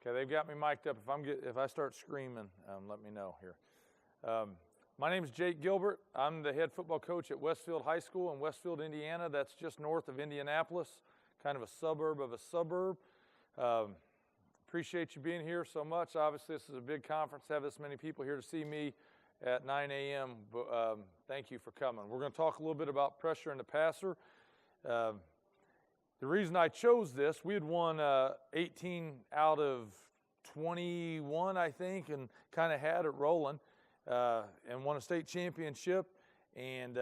Okay, they've got me mic'd up. If I start screaming, let me know here. My name is Jake Gilbert. I'm the head football coach at Westfield High School in Westfield, Indiana. That's just north of Indianapolis, kind of a suburb of a suburb. Appreciate you being here so much. Obviously, this is a big conference to have this many people here to see me at 9 a.m. But, thank you for coming. We're going to talk a little bit about pressure in the passer. The reason I chose this, we had won 18 out of 21, I think, and kind of had it rolling, and won a state championship, and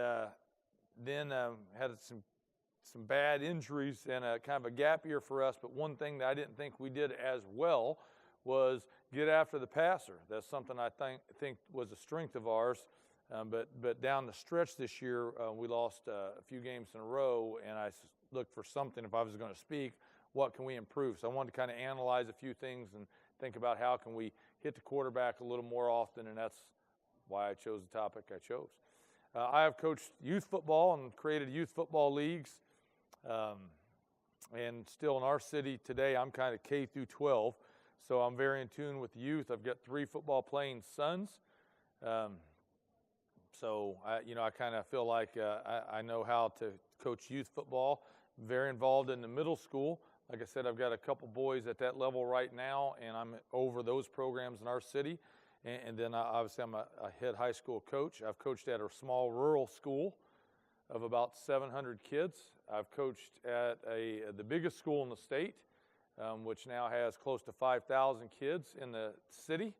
then had some bad injuries and kind of a gap year for us. But one thing that I didn't think we did as well was get after the passer. That's something I think was a strength of ours. But down the stretch this year, we lost a few games in a row, and I looked for something. If I was going to speak, what can we improve? So I wanted to kind of analyze a few things and think about how can we hit the quarterback a little more often, and that's why I chose the topic I chose. I have coached youth football and created youth football leagues, and still in our city today, I'm kind of K through 12, so I'm very in tune with the youth. I've got 3 football playing sons. So I kind of feel like I know how to coach youth football. Very involved in the middle school. Like I said, I've got a couple boys at that level right now, and I'm over those programs in our city. And then obviously I'm a head high school coach. I've coached at a small rural school of about 700 kids. I've coached at the biggest school in the state, which now has close to 5,000 kids in the city.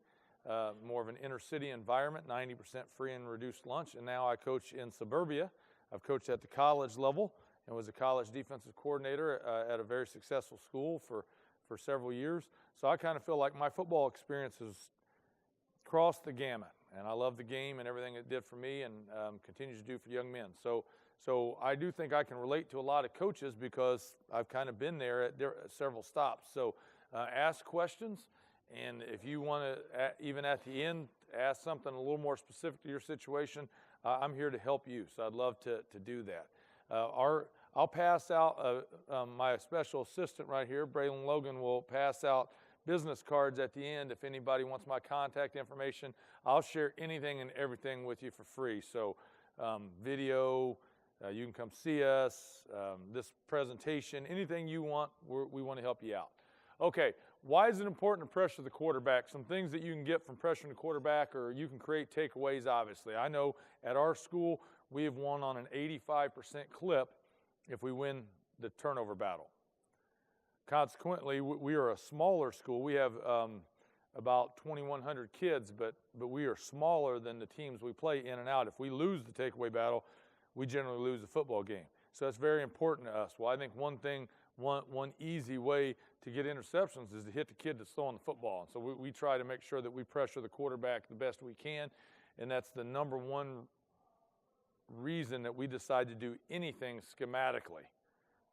More of an inner city environment, 90% free and reduced lunch. And now I coach in suburbia. I've coached at the college level and was a college defensive coordinator at a very successful school for several years. So I kind of feel like my football experience has crossed the gamut. And I love the game and everything it did for me, and continues to do for young men. So I do think I can relate to a lot of coaches because I've kind of been there at several stops. So ask questions. And if you want to, even at the end, ask something a little more specific to your situation, I'm here to help you. So I'd love to do that. I'll pass out, my special assistant right here, Braylon Logan, will pass out business cards at the end. If anybody wants my contact information, I'll share anything and everything with you for free. So video, you can come see us, this presentation, anything you want, we want to help you out. Okay, why is it important to pressure the quarterback? Some things that you can get from pressuring the quarterback, or you can create takeaways, obviously. I know at our school, we have won on an 85% clip if we win the turnover battle. Consequently, we are a smaller school. We have about 2,100 kids, but we are smaller than the teams we play in and out. If we lose the takeaway battle, we generally lose the football game. So that's very important to us. Well, I think one easy way to get interceptions is to hit the kid that's throwing the football. And so we try to make sure that we pressure the quarterback the best we can, and that's the number one reason that we decide to do anything schematically,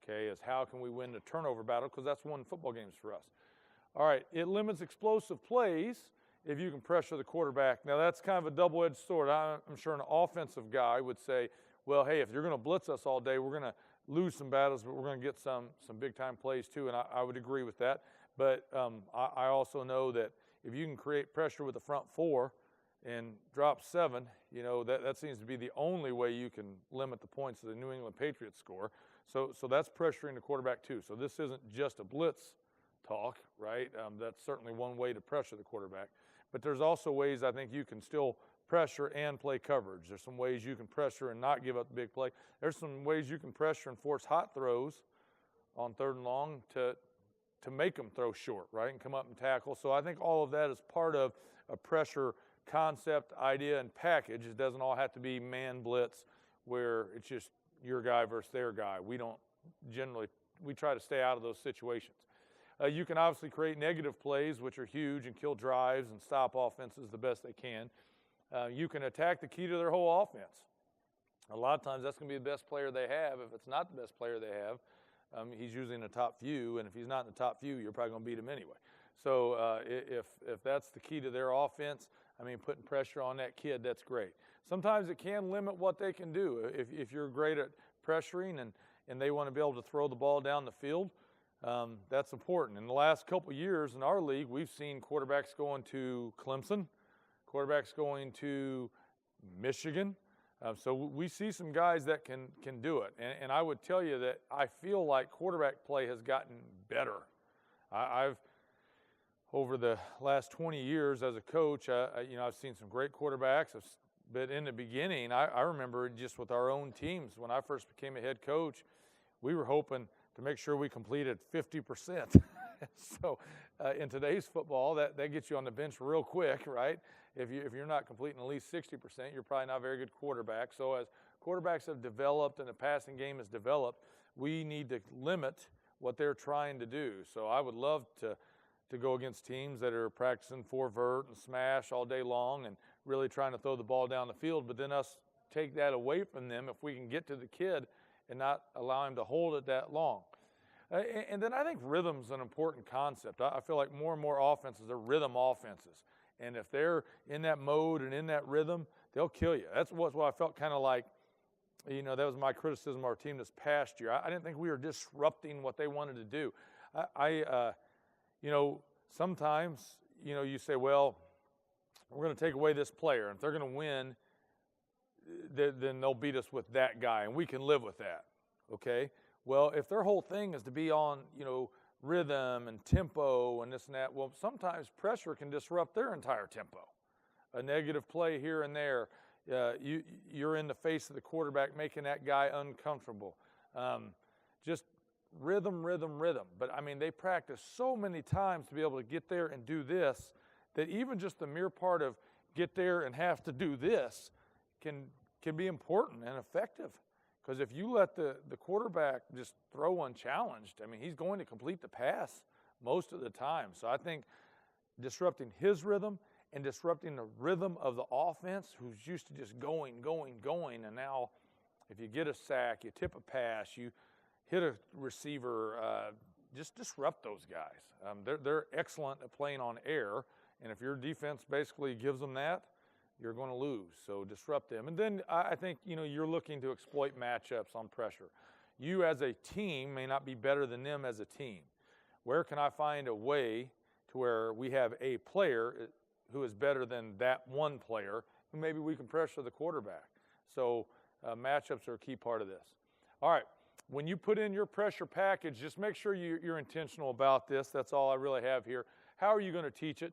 okay, is how can we win the turnover battle, because that's won football games for us. All right, it limits explosive plays if you can pressure the quarterback. Now, that's kind of a double-edged sword. I'm sure an offensive guy would say, well, hey, if you're going to blitz us all day, we're going to lose some battles, but we're going to get some big-time plays too, and I would agree with that. But I also know that if you can create pressure with the front 4 and drop 7, that seems to be the only way you can limit the points that the New England Patriots score. So that's pressuring the quarterback too. So this isn't just a blitz talk, right? That's certainly one way to pressure the quarterback. But there's also ways I think you can still pressure and play coverage. There's some ways you can pressure and not give up the big play. There's some ways you can pressure and force hot throws on 3rd and long to make them throw short, right, and come up and tackle. So I think all of that is part of a pressure concept, idea, and package. It doesn't all have to be man blitz where it's just your guy versus their guy. We try to stay out of those situations. You can obviously create negative plays, which are huge, and kill drives and stop offenses the best they can. You can attack the key to their whole offense. A lot of times that's going to be the best player they have. If it's not the best player they have, he's usually in the top few, and if he's not in the top few, you're probably going to beat him anyway. So if that's the key to their offense, putting pressure on that kid, that's great. Sometimes it can limit what they can do. If you're great at pressuring and they want to be able to throw the ball down the field, That's important. In the last couple of years in our league, we've seen quarterbacks going to Clemson, quarterbacks going to Michigan. So we see some guys that can do it. And I would tell you that I feel like quarterback play has gotten better. I've over the last 20 years as a coach, I've seen some great quarterbacks. But in the beginning, I remember just with our own teams, when I first became a head coach, we were hoping to make sure we completed 50%. So in today's football, that gets you on the bench real quick, right? If you're not completing at least 60%, you're probably not a very good quarterback. So as quarterbacks have developed and the passing game has developed, we need to limit what they're trying to do. So I would love to go against teams that are practicing 4-vert and smash all day long and really trying to throw the ball down the field, but then us take that away from them if we can get to the kid and not allow him to hold it that long. And then I think rhythm's an important concept. I feel like more and more offenses are rhythm offenses. And if they're in that mode and in that rhythm, they'll kill you. That's what I felt kind of like, that was my criticism of our team this past year. I didn't think we were disrupting what they wanted to do. Sometimes, you say, well, we're going to take away this player. And if they're going to win, then they'll beat us with that guy, and we can live with that, okay? Well, if their whole thing is to be on, rhythm and tempo and this and that, well, sometimes pressure can disrupt their entire tempo. A negative play here and there, you're in the face of the quarterback making that guy uncomfortable. Just rhythm. But, they practice so many times to be able to get there and do this that even just the mere part of get there and have to do this can be important and effective. Because if you let the quarterback just throw unchallenged, he's going to complete the pass most of the time. So I think disrupting his rhythm and disrupting the rhythm of the offense, who's used to just going, and now if you get a sack, you tip a pass, you hit a receiver, just disrupt those guys. They're excellent at playing on air, and if your defense basically gives them that, you're going to lose. So disrupt them. And then I think, you're looking to exploit matchups on pressure. You as a team may not be better than them as a team. Where can I find a way to where we have a player who is better than that one player, and maybe we can pressure the quarterback? So matchups are a key part of this. All right, when you put in your pressure package, just make sure you're intentional about this. That's all I really have here. How are you going to teach it?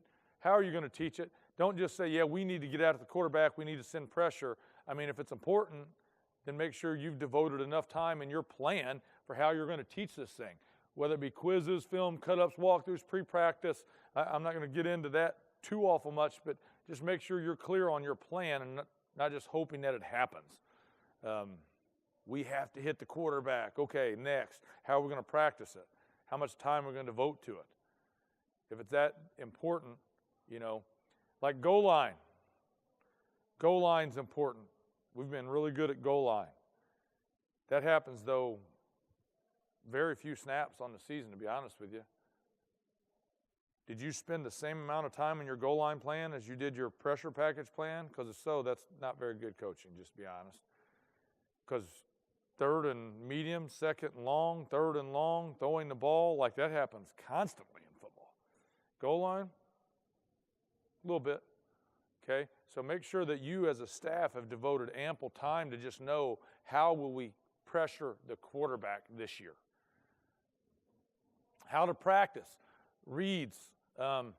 Don't just say, yeah, we need to get out of the quarterback, we need to send pressure. If it's important, then make sure you've devoted enough time in your plan for how you're going to teach this thing. Whether it be quizzes, film, cut-ups, walkthroughs, pre-practice. I'm not going to get into that too awful much, but just make sure you're clear on your plan and not just hoping that it happens. We have to hit the quarterback. Okay, next. How are we going to practice it? How much time are we going to devote to it? If it's that important, like goal line. Goal line's important. We've been really good at goal line. That happens, though, very few snaps on the season, to be honest with you. Did you spend the same amount of time in your goal line plan as you did your pressure package plan? Because if so, that's not very good coaching, just to be honest. Because third and medium, second and long, third and long, throwing the ball, like that happens constantly in football. Goal line? A little bit, okay? So make sure that you as a staff have devoted ample time to just know how will we pressure the quarterback this year. How to practice, reads. How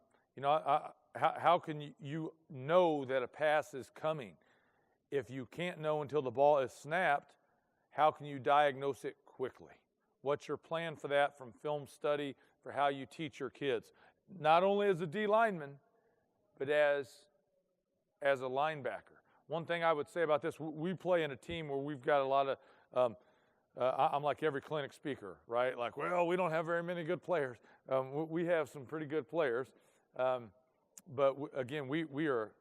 can you know that a pass is coming? If you can't know until the ball is snapped, how can you diagnose it quickly? What's your plan for that from film study for how you teach your kids? Not only as a D lineman, but as a linebacker. One thing I would say about this, we play in a team where we've got a lot of, I'm like every clinic speaker, right? Like, well, we don't have very many good players. We have some pretty good players. But again, we are,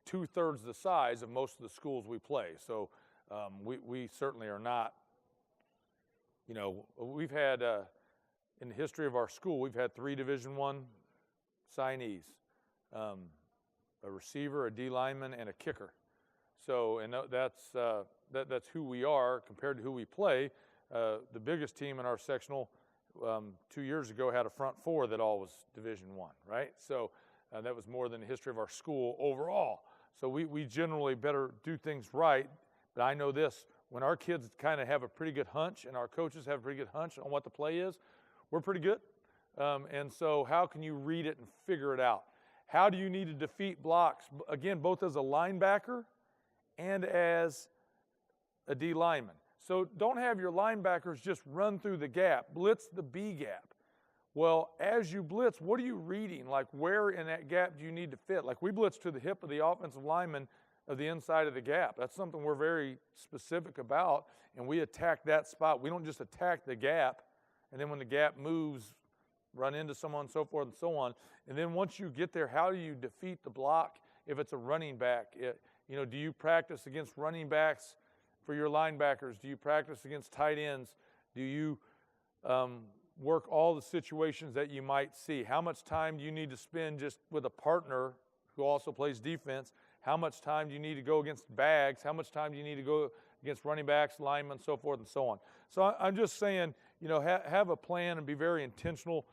2/3 the size of most of the schools we play. So we certainly are not, we've had, in the history of our school, we've had 3 Division I signees. A receiver, a D lineman, and a kicker. So, and that's who we are compared to who we play. The biggest team in our sectional 2 years ago had a front four that all was Division I, right? So that was more than the history of our school overall. So we generally better do things right. But I know this, when our kids kind of have a pretty good hunch and our coaches have a pretty good hunch on what the play is, we're pretty good. And so how can you read it and figure it out? How do you need to defeat blocks? Again, both as a linebacker and as a D lineman. So don't have your linebackers just run through the gap, blitz the B gap. Well, as you blitz, what are you reading? Like, where in that gap do you need to fit? Like, we blitz to the hip of the offensive lineman of the inside of the gap. That's something we're very specific about, and we attack that spot. We don't just attack the gap, and then when the gap moves, run into someone, and so forth and so on. And then once you get there, how do you defeat the block if it's a running back? Do you practice against running backs for your linebackers? Do you practice against tight ends? Do you work all the situations that you might see? How much time do you need to spend just with a partner who also plays defense? How much time do you need to go against bags? How much time do you need to go against running backs, linemen, so forth and so on? So I'm just saying, have a plan and be very intentional.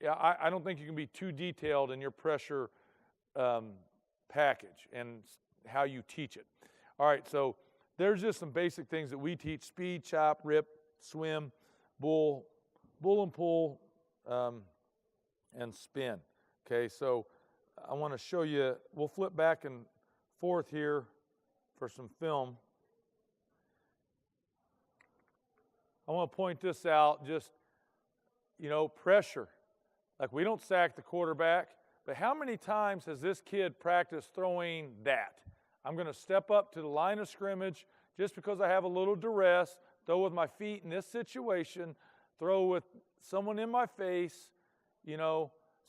I don't think you can be too detailed in your pressure package and how you teach it. All right, so there's just some basic things that we teach: speed, chop, rip, swim, bull and pull, and spin. Okay, so I want to show you, we'll flip back and forth here for some film. I want to point this out, just, pressure. Like, we don't sack the quarterback, but how many times has this kid practiced throwing that? I'm going to step up to the line of scrimmage just because I have a little duress, throw with my feet in this situation, throw with someone in my face,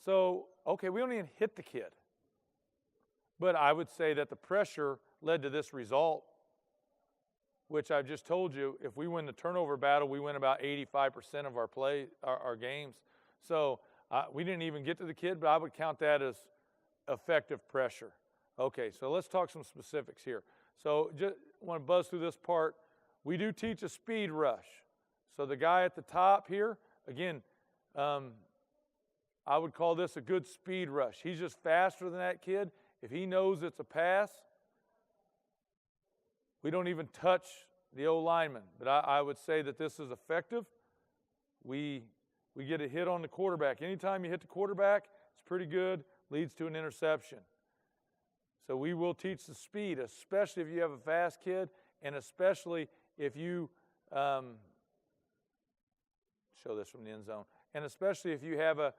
So, okay, we don't even hit the kid. But I would say that the pressure led to this result, which I've just told you, if we win the turnover battle, we win about 85% of our games. So we didn't even get to the kid, but I would count that as effective pressure. Okay, so let's talk some specifics here. So just want to buzz through this part. We do teach a speed rush. So the guy at the top here, again, I would call this a good speed rush. He's just faster than that kid. If he knows it's a pass, we don't even touch the O-lineman. But I would say that this is effective. We get a hit on the quarterback. Anytime you hit the quarterback, it's pretty good, leads to an interception. So we will teach the speed, especially if you have a fast kid, and especially if you show this from the end zone, and especially if you have a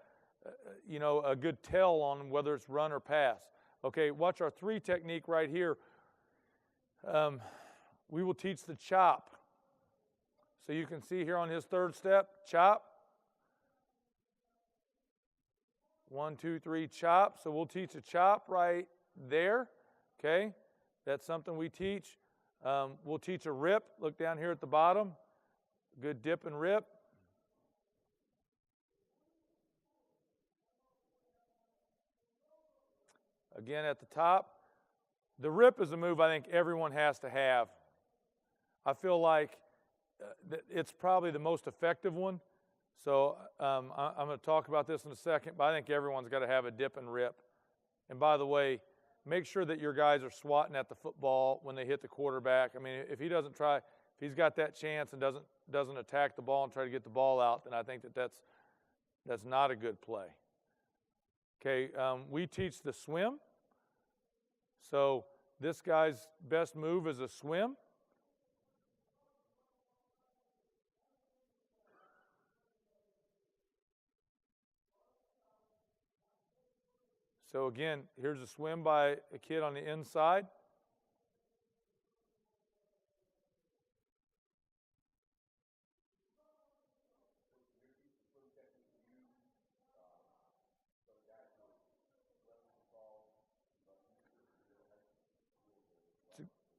good tell on whether it's run or pass. Okay, watch our 3 technique right here. We will teach the chop. So you can see here on his 3rd step, chop. 1, 2, 3, chop. So we'll teach a chop right there. Okay, that's something we teach. We'll teach a rip. Look down here at the bottom. Good dip and rip. Again at the top. The rip is a move I think everyone has to have. I feel like it's probably the most effective one. So I'm going to talk about this in a second, but I think everyone's got to have a dip and rip. And by the way, make sure that your guys are swatting at the football when they hit the quarterback. I mean, if he's got that chance and doesn't attack the ball and try to get the ball out, then I think that's not a good play. Okay, we teach the swim. So this guy's best move is a swim. So again, here's a swim by a kid on the inside.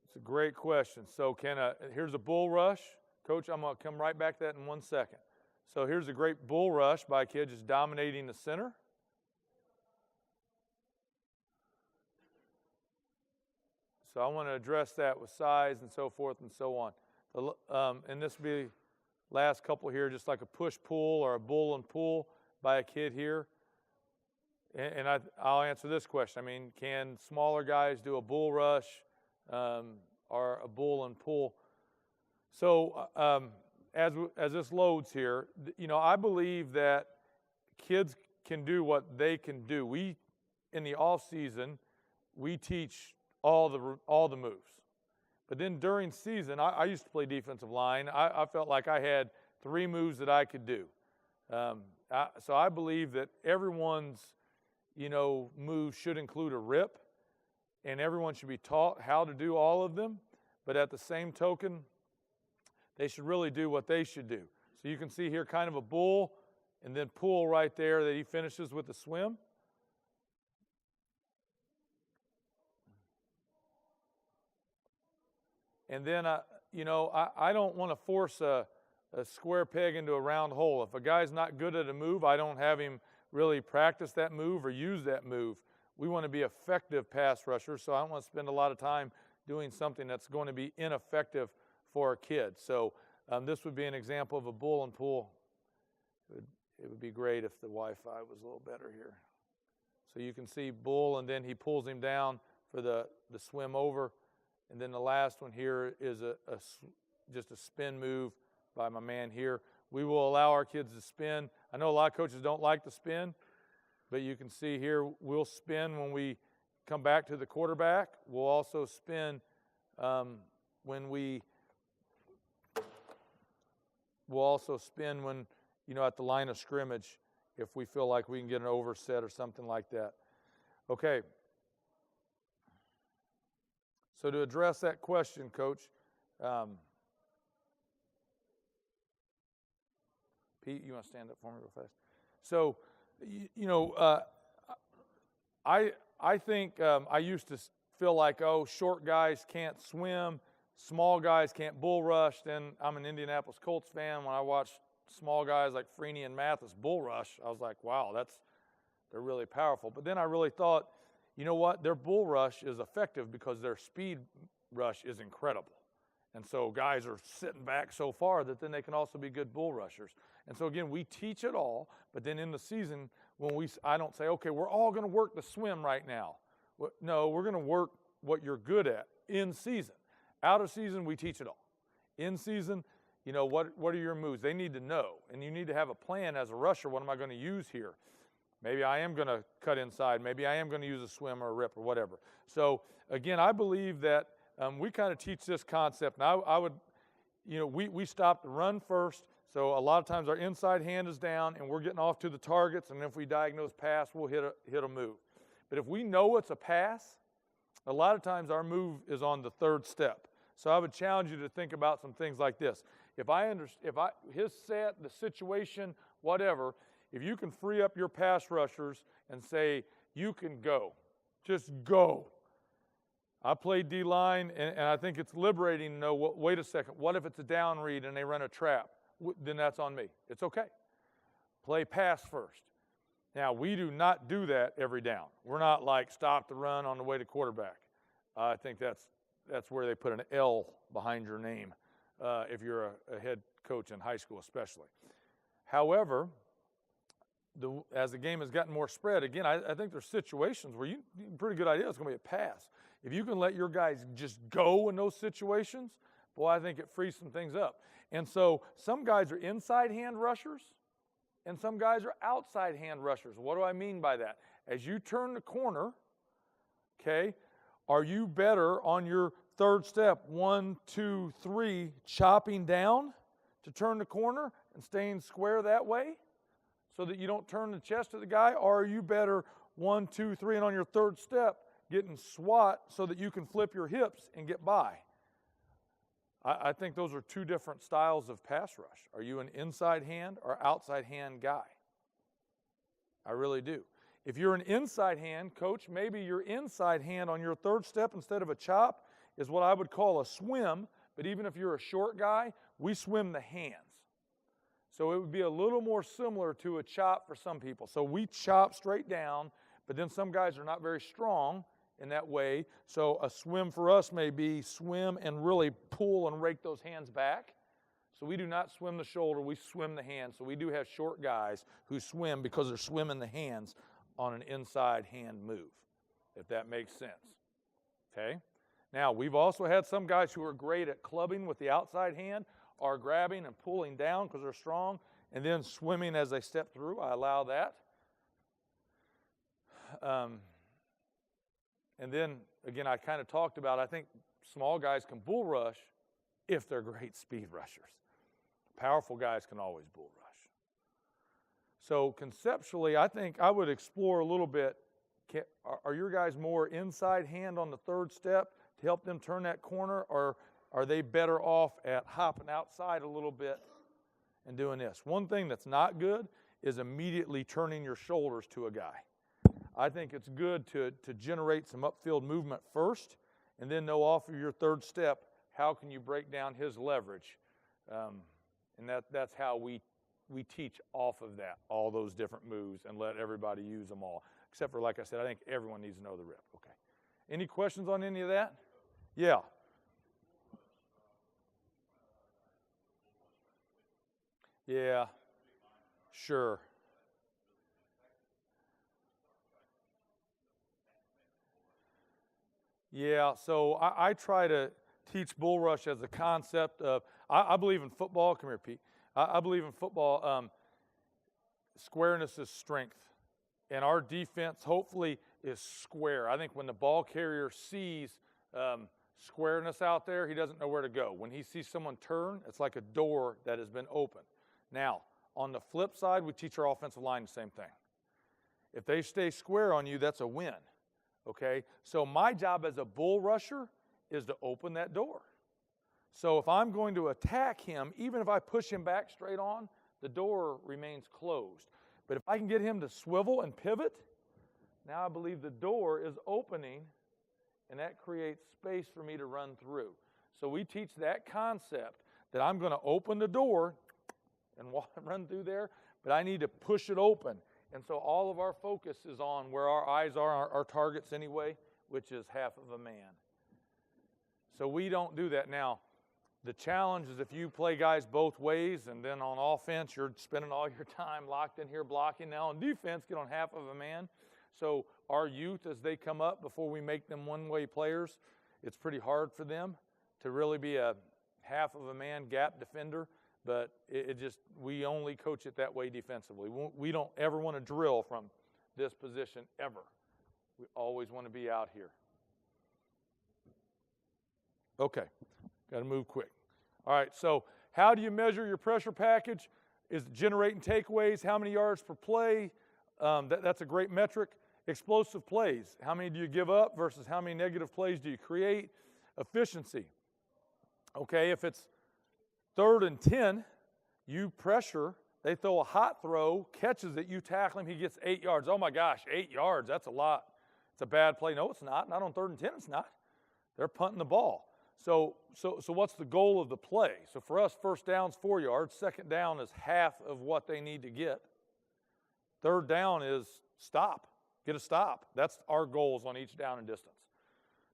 It's a great question. So here's a bull rush. Coach, I'm going to come right back to that in 1 second. So here's a great bull rush by a kid just dominating the center. So I want to address that with size and so forth and so on. And this would be last couple here, just like a push-pull or a bull and pull by a kid here. And I'll answer this question. I mean, can smaller guys do a bull rush or a bull and pull? So as this loads here, I believe that kids can do what they can do. We, in the off season, we teach all the moves. But then during season, I used to play defensive line. I felt like I had 3 moves that I could do. So I believe that everyone's move should include a rip, and everyone should be taught how to do all of them. But at the same token, they should really do what they should do. So you can see here kind of a bull and then pull right there that he finishes with a swim. And then, I don't want to force a square peg into a round hole. If a guy's not good at a move, I don't have him really practice that move or use that move. We want to be effective pass rushers, so I don't want to spend a lot of time doing something that's going to be ineffective for a kid. So this would be an example of a bull and pull. It would be great if the Wi-Fi was a little better here. So you can see bull, and then he pulls him down for the swim over. And then the last one here is just a spin move by my man here. We will allow our kids to spin. I know a lot of coaches don't like to spin, but you can see here we'll spin when we come back to the quarterback. We'll also spin when at the line of scrimmage if we feel like we can get an overset or something like that. Okay. So to address that question, Coach, Pete, you want to stand up for me real fast? So, I think I used to feel like, short guys can't swim, small guys can't bull rush. Then I'm an Indianapolis Colts fan. When I watched small guys like Freeney and Mathis bull rush, I was like, wow, they're really powerful. But then I really thought, you know what? Their bull rush is effective because their speed rush is incredible. And so guys are sitting back so far that then they can also be good bull rushers. And so, again, we teach it all, but then in the season, I don't say, okay, we're all going to work the swim right now. No, we're going to work what you're good at in season. Out of season, we teach it all. In season, what are your moves? They need to know, and you need to have a plan as a rusher. What am I going to use here? Maybe I am going to cut inside. Maybe I am going to use a swim or a rip or whatever. So, again, I believe that we kind of teach this concept. Now, I would, we stop the run first. So a lot of times our inside hand is down, and we're getting off to the targets. And if we diagnose pass, we'll hit a move. But if we know it's a pass, a lot of times our move is on the 3rd step. So I would challenge you to think about some things like this. His set, the situation, whatever. If you can free up your pass rushers and say, you can go, just go. I played D-line, and I think it's liberating to know, wait a second, what if it's a down read and they run a trap? Then that's on me. It's okay. Play pass first. Now, we do not do that every down. We're not like stop the run on the way to quarterback. I think that's where they put an L behind your name if you're a head coach in high school especially. However, as the game has gotten more spread, again, I think there's situations where pretty good idea it's going to be a pass. If you can let your guys just go in those situations, boy, I think it frees some things up. And so some guys are inside hand rushers, and some guys are outside hand rushers. What do I mean by that? As you turn the corner, okay, are you better on your 3rd step, 1, 2, 3, chopping down to turn the corner and staying square that way so that you don't turn the chest of the guy? Or are you better 1, 2, 3, and on your 3rd step, getting swat so that you can flip your hips and get by? I think those are 2 different styles of pass rush. Are you an inside hand or outside hand guy? I really do. If you're an inside hand, coach, maybe your inside hand on your 3rd step instead of a chop is what I would call a swim. But even if you're a short guy, we swim the hands. So it would be a little more similar to a chop for some people. So we chop straight down, but then some guys are not very strong in that way. So a swim for us may be swim and really pull and rake those hands back So we do not swim the shoulder, we swim the hand. So we do have short guys who swim because they're swimming the hands on an inside hand move, if that makes sense. Okay? Now, we've also had some guys who are great at clubbing with the outside hand, are grabbing and pulling down because they're strong, and then swimming as they step through. I allow that. And then, again, I kind of talked about, I think small guys can bull rush if they're great speed rushers. Powerful guys can always bull rush. So conceptually, I think I would explore a little bit, are your guys more inside hand on the third step to help them turn that corner, or are they better off at hopping outside a little bit and doing this? One thing that's not good is immediately turning your shoulders to a guy. I think it's good to generate some upfield movement first, and then know off of your third step, how can you break down his leverage? And that's how we teach off of that, all those different moves, and let everybody use them all. Except for, like I said, I think everyone needs to know the rip. Okay. Any questions on any of that? Yeah. Yeah. Sure. Yeah, so I try to teach bull rush as a concept of, I believe in football. Come here, Pete. I believe in football. Squareness is strength. And our defense, hopefully, is square. I think when the ball carrier sees squareness out there, he doesn't know where to go. When he sees someone turn, it's like a door that has been opened. Now, on the flip side, we teach our offensive line the same thing. If they stay square on you, that's a win. Okay? So my job as a bull rusher is to open that door. So if I'm going to attack him, even if I push him back straight on, the door remains closed. But if I can get him to swivel and pivot, now I believe the door is opening, and that creates space for me to run through. So we teach that concept that I'm going to open the door and run through there, but I need to push it open. And so all of our focus is on where our eyes are, our targets anyway, which is half of a man. So we don't do that. Now, the challenge is if you play guys both ways, and then on offense, you're spending all your time locked in here blocking. Now on defense, get on half of a man. So our youth, as they come up, before we make them one-way players, it's pretty hard for them to really be a half of a man gap defender. But we only coach it that way defensively. We don't ever want to drill from this position ever. We always want to be out here. Okay, got to move quick. All right, so how do you measure your pressure package? Is it generating takeaways? How many yards per play? That's a great metric. Explosive plays. How many do you give up versus how many negative plays do you create? Efficiency. Okay, if it's 3rd and 10, you pressure, they throw a hot throw, catches it, you tackle him, he gets 8 yards. Oh my gosh, 8 yards, that's a lot. It's a bad play. No, it's not. Not on 3rd and 10, it's not. They're punting the ball. So what's the goal of the play? So for us, 1st down's 4 yards, 2nd down is half of what they need to get. 3rd down is stop, get a stop. That's our goals on each down and distance.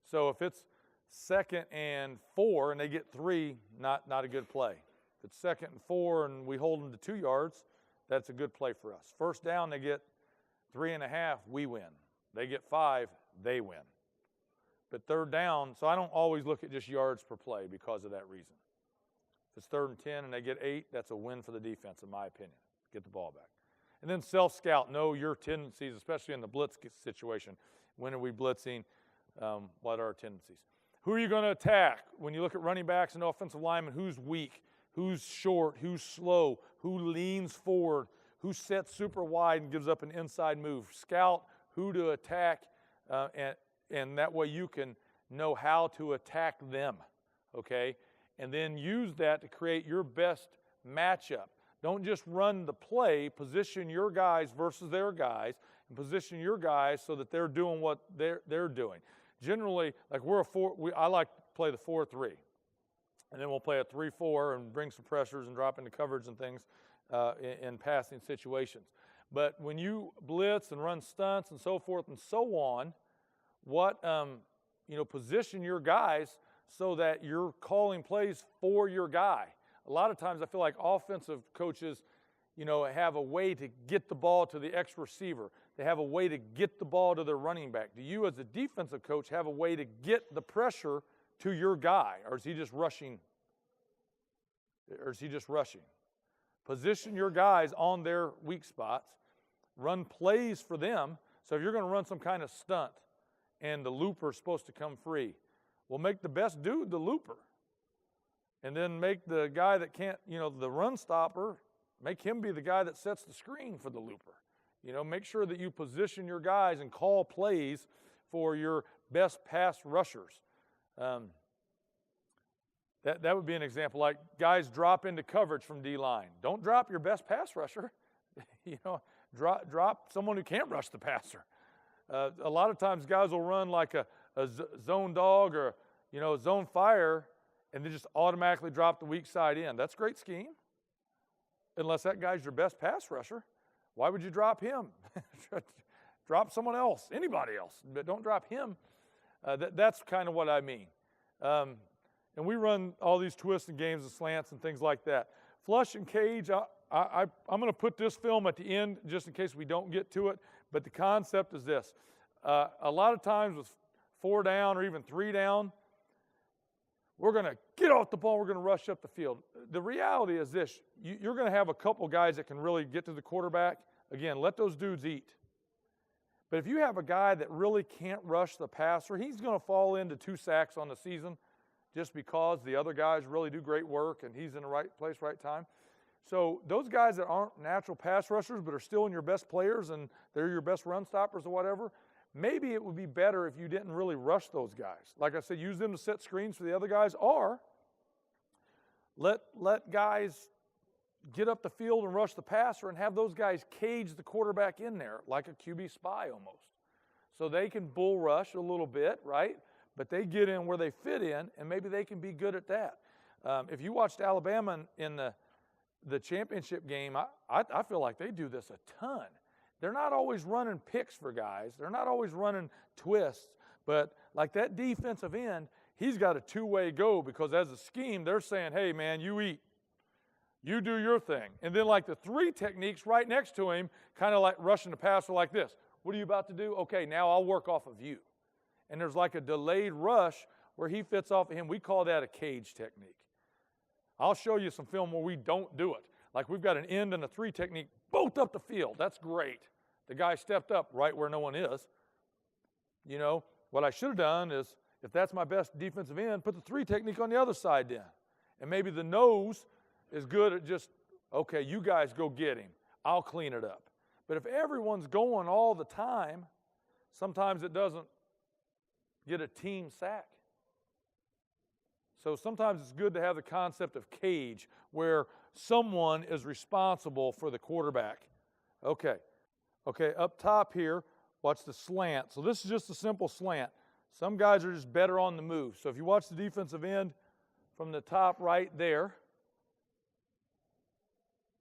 So if it's 2nd and 4 and they get 3, not a good play. If it's 2nd and 4 and we hold them to 2 yards, that's a good play for us. 1st down, they get 3.5, we win. They get 5, they win. But 3rd down, so I don't always look at just yards per play because of that reason. If it's 3rd and 10 and they get 8, that's a win for the defense, in my opinion. Get the ball back. And then self-scout, know your tendencies, especially in the blitz situation. When are we blitzing? What are our tendencies? Who are you going to attack? When you look at running backs and offensive linemen, who's weak, who's short, who's slow, who leans forward, who sets super wide and gives up an inside move. Scout who to attack, and that way you can know how to attack them, okay? And then use that to create your best matchup. Don't just run the play, position your guys versus their guys, and position your guys so that they're doing what they're doing. Generally, like I like to play the 4-3. And then we'll play a 3-4 and bring some pressures and drop into coverage and things in passing situations. But when you blitz and run stunts and so forth and so on, position your guys so that you're calling plays for your guy. A lot of times I feel like offensive coaches, have a way to get the ball to the X receiver. They have a way to get the ball to their running back. Do you, as a defensive coach, have a way to get the pressure to your guy, or is he just rushing? Position your guys on their weak spots. Run plays for them. So if you're going to run some kind of stunt and the looper is supposed to come free, well, make the best dude the looper. And then make the guy that can't, the run stopper, make him be the guy that sets the screen for the looper. Make sure that you position your guys and call plays for your best pass rushers. That would be an example. Like guys drop into coverage from D-line. Don't drop your best pass rusher. Drop someone who can't rush the passer. A lot of times guys will run like a zone dog or, zone fire, and they just automatically drop the weak side in. That's a great scheme. Unless that guy's your best pass rusher. Why would you drop him? Drop someone else, anybody else, but don't drop him. That's kind of what I mean. And we run all these twists and games and slants and things like that. Flush and cage, I'm going to put this film at the end just in case we don't get to it, but the concept is this. A lot of times with 4 down or even 3 down, we're going to get off the ball, we're going to rush up the field. The reality is this, you're going to have a couple guys that can really get to the quarterback. Again, let those dudes eat. But if you have a guy that really can't rush the passer, he's going to fall into 2 sacks on the season just because the other guys really do great work and he's in the right place, right time. So those guys that aren't natural pass rushers but are still in your best players and they're your best run stoppers or whatever, maybe it would be better if you didn't really rush those guys. Like I said, use them to set screens for the other guys, or let guys get up the field and rush the passer and have those guys cage the quarterback in there like a QB spy almost. So they can bull rush a little bit, right? But they get in where they fit in, and maybe they can be good at that. If you watched Alabama in the championship game, I feel like they do this a ton. They're not always running picks for guys. They're not always running twists. But like that defensive end, he's got a 2-way go because as a scheme, they're saying, hey, man, you eat. You do your thing. And then like the 3 techniques right next to him, kind of like rushing the passer like this. What are you about to do? Okay, now I'll work off of you. And there's like a delayed rush where he fits off of him. We call that a cage technique. I'll show you some film where we don't do it. Like we've got an end and a 3 technique, both up the field. That's great. The guy stepped up right where no one is. What I should have done is, if that's my best defensive end, put the 3 technique on the other side then. And maybe the nose is good at just, okay, you guys go get him. I'll clean it up. But if everyone's going all the time, sometimes it doesn't get a team sack. So sometimes it's good to have the concept of cage where someone is responsible for the quarterback. Okay, up top here, watch the slant. So this is just a simple slant. Some guys are just better on the move. So if you watch the defensive end from the top right there,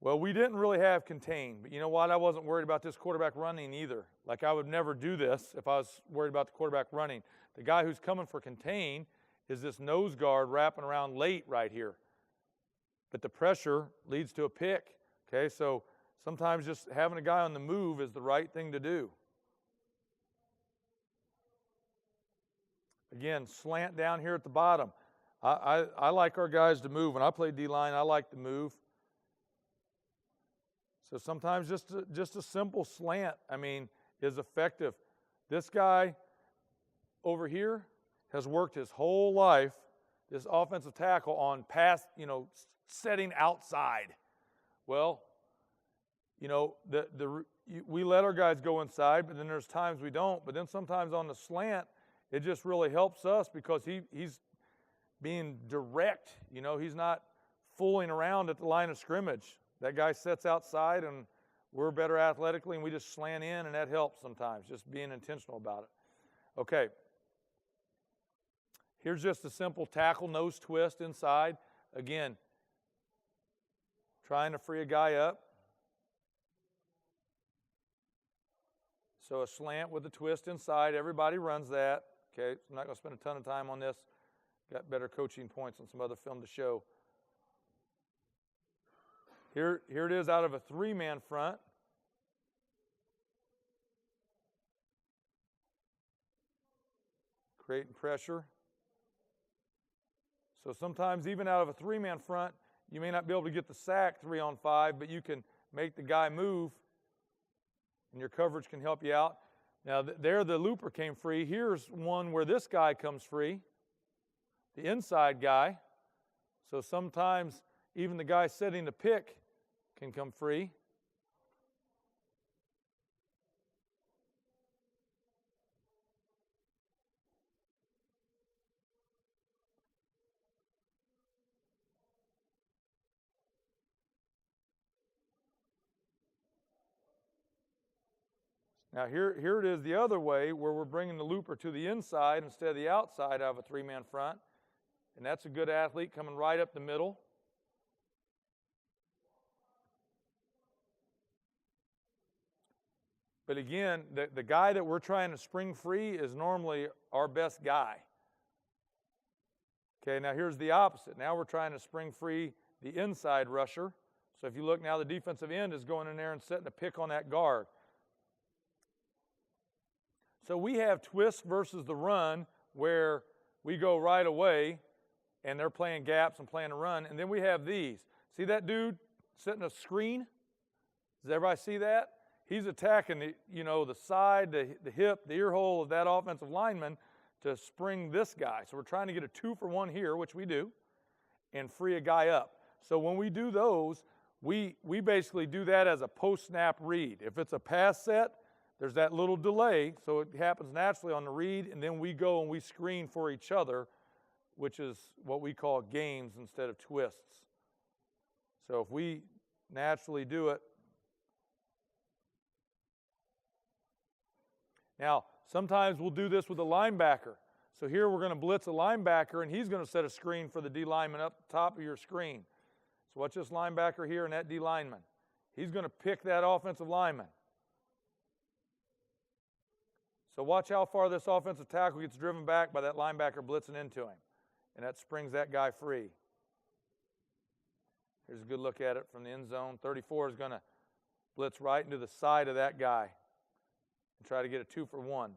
well, we didn't really have contain. But you know what? I wasn't worried about this quarterback running either. Like I would never do this if I was worried about the quarterback running. The guy who's coming for contain is this nose guard wrapping around late right here. But the pressure leads to a pick. Okay, so sometimes just having a guy on the move is the right thing to do. Again, slant down here at the bottom. I like our guys to move. When I play D-line, I like to move. So sometimes just a simple slant, is effective. This guy over here has worked his whole life, this offensive tackle, on pass, setting outside. Well, we let our guys go inside, but then there's times we don't. But then sometimes on the slant, it just really helps us because he's being direct. He's not fooling around at the line of scrimmage. That guy sets outside, and we're better athletically, and we just slant in, and that helps sometimes, just being intentional about it. Okay. Here's just a simple tackle nose twist inside. Again, trying to free a guy up. So a slant with a twist inside. Everybody runs that. Okay, I'm not going to spend a ton of time on this. Got better coaching points and some other film to show. Here it is out of a three-man front. Creating pressure. So sometimes even out of a three-man front, you may not be able to get the sack 3-on-5, but you can make the guy move, and your coverage can help you out. Now, there the looper came free. Here's one where this guy comes free, the inside guy. So sometimes even the guy setting the pick can come free. Now here it is the other way, where we're bringing the looper to the inside instead of the outside of a three-man front. And that's a good athlete coming right up the middle. But again, the guy that we're trying to spring free is normally our best guy. Okay, now here's the opposite. Now we're trying to spring free the inside rusher. So if you look now, the defensive end is going in there and setting a pick on that guard. So we have twist versus the run, where we go right away and they're playing gaps and playing a run. And then we have these. See that dude setting a screen? Does everybody see that? He's attacking the side, the hip, the ear hole of that offensive lineman to spring this guy. So we're trying to get a 2-for-1 here, which we do, and free a guy up. So when we do those, we basically do that as a post-snap read. If it's a pass set, there's that little delay, so it happens naturally on the read, and then we go and we screen for each other, which is what we call games instead of twists. So if we naturally do it. Now, sometimes we'll do this with a linebacker. So here we're going to blitz a linebacker, and he's going to set a screen for the D lineman up the top of your screen. So watch this linebacker here and that D lineman. He's going to pick that offensive lineman. So watch how far this offensive tackle gets driven back by that linebacker blitzing into him. And that springs that guy free. Here's a good look at it from the end zone. 34 is going to blitz right into the side of that guy and try to get a 2-for-1.